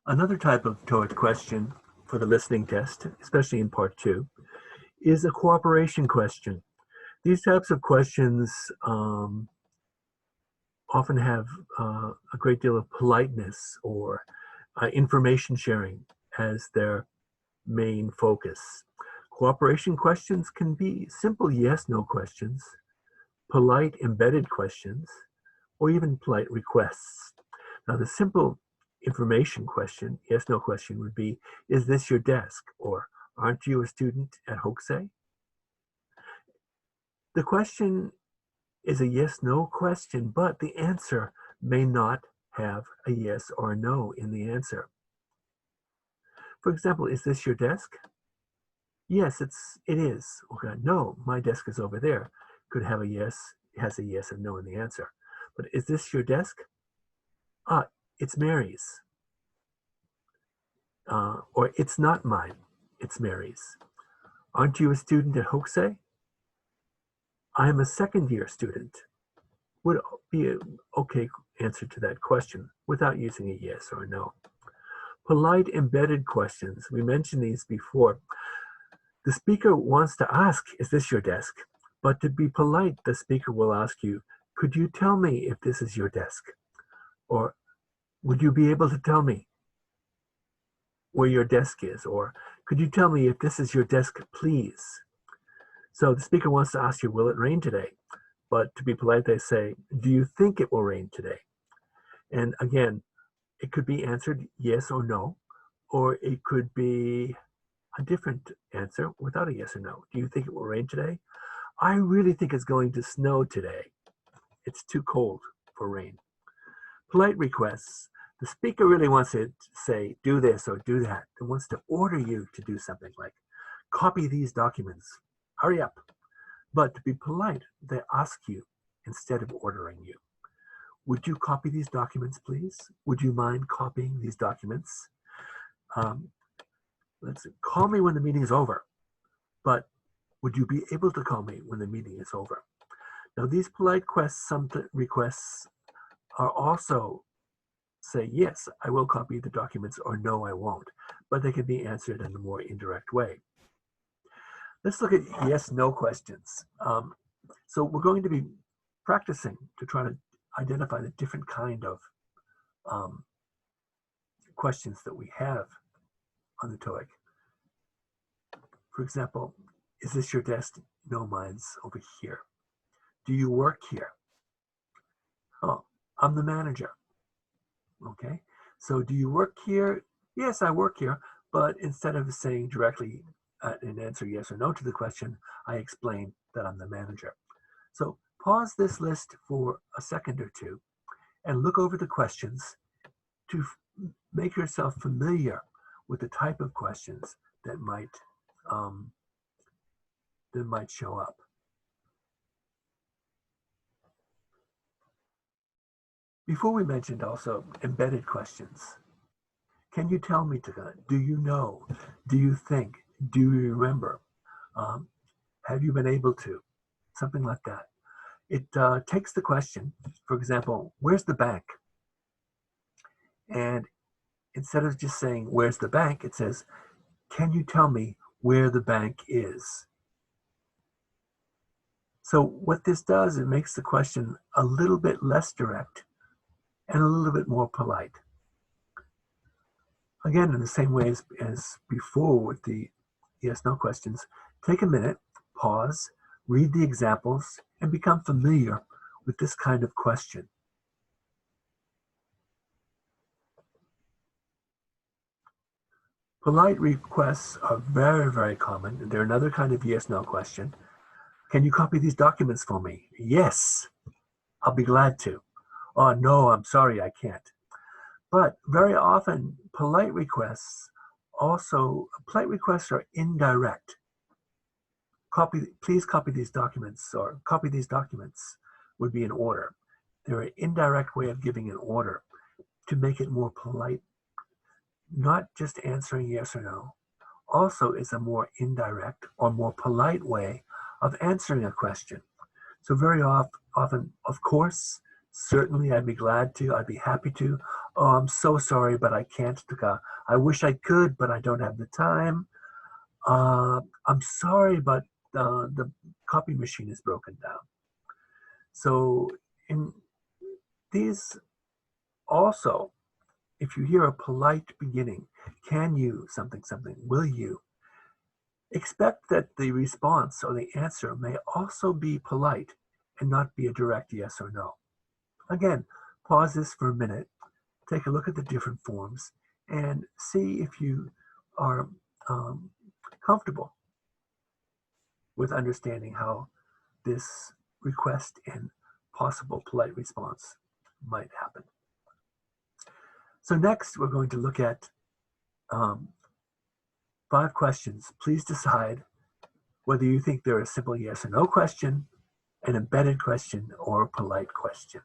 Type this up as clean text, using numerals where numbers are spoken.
Another type of TOEIC question for the listening test, especially in part 2, is a cooperation question. These types of questions often have a great deal of politeness or information sharing as their main focus. Cooperation questions can be simple yes/no questions, polite embedded questions, or even polite requests. Now, the simple information question, yes/no question, would be, is this your desk? Or, aren't you a student at Hokusei? The question is a yes/no question, but the answer may not have a yes or a no in the answer. For example, is this your desk? Yes, it is. Okay, no, my desk is over there. Could have a yes, has a yes and no in the answer. But is this your desk? It's Mary's. Or it's not mine, it's Mary's. Aren't you a student at Hokusei? I'm a second-year student. Would be an okay answer to that question without using a yes or a no. Polite embedded questions, we mentioned these before. The speaker wants to ask, is this your desk? But to be polite, the speaker will ask you, could you tell me if this is your desk? Or would you be able to tell me where your desk is? Or could you tell me if this is your desk, please? So the speaker wants to ask you, will it rain today? But to be polite, they say, do you think it will rain today? And again, it could be answered yes or no, or it could be a different answer without a yes or no. Do you think it will rain today? I really think it's going to snow today. It's too cold for rain. Polite requests. The speaker really wants to say, do this or do that. It wants to order you to do something like, copy these documents. Hurry up. But to be polite, they ask you instead of ordering you. Would you copy these documents, please? Would you mind copying these documents? Call me when the meeting is over, but would you be able to call me when the meeting is over? Now, these polite requests are also say, yes, I will copy the documents, or no, I won't, but they can be answered in a more indirect way. Let's look at yes/no questions. So we're going to be practicing to try to identify the different kind of questions that we have on the TOEIC. For example, is this your desk? No, mine's over here. Do you work here? Oh, I'm the manager. Okay, so do you work here? Yes, I work here, but instead of saying directly an answer yes or no to the question, I explain that I'm the manager. So pause this list for a second or two and look over the questions to make yourself familiar with the type of questions that might show up. Before we mentioned also embedded questions. Can you tell me, do you know? Do you think? Do you remember? Have you been able to? Something like that. It takes the question, for example, where's the bank? And instead of just saying, where's the bank? It says, can you tell me where the bank is? So what this does, it makes the question a little bit less direct and a little bit more polite. Again, in the same way as before with the yes/no questions, take a minute, pause, read the examples, and become familiar with this kind of question. Polite requests are very, very common. They're another kind of yes/no question. Can you copy these documents for me? Yes, I'll be glad to. Oh, no, I'm sorry, I can't. But very often, polite requests are indirect. Please copy these documents, or copy these documents would be an order. They're an indirect way of giving an order to make it more polite. Not just answering yes or no, also is a more indirect or more polite way of answering a question. So very often, of course, certainly I'd be glad to, I'd be happy to, Oh, I'm so sorry, but I can't. I wish I could, but I don't have the time. I'm sorry, but the copy machine is broken down. So in these also, if you hear a polite beginning, can you something, something, will you? Expect that the response or the answer may also be polite and not be a direct yes or no. Again, pause this for a minute, take a look at the different forms, and see if you are comfortable with understanding how this request and possible polite response might happen. So next, we're going to look at 5 questions. Please decide whether you think they're a simple yes or no question, an embedded question, or a polite question.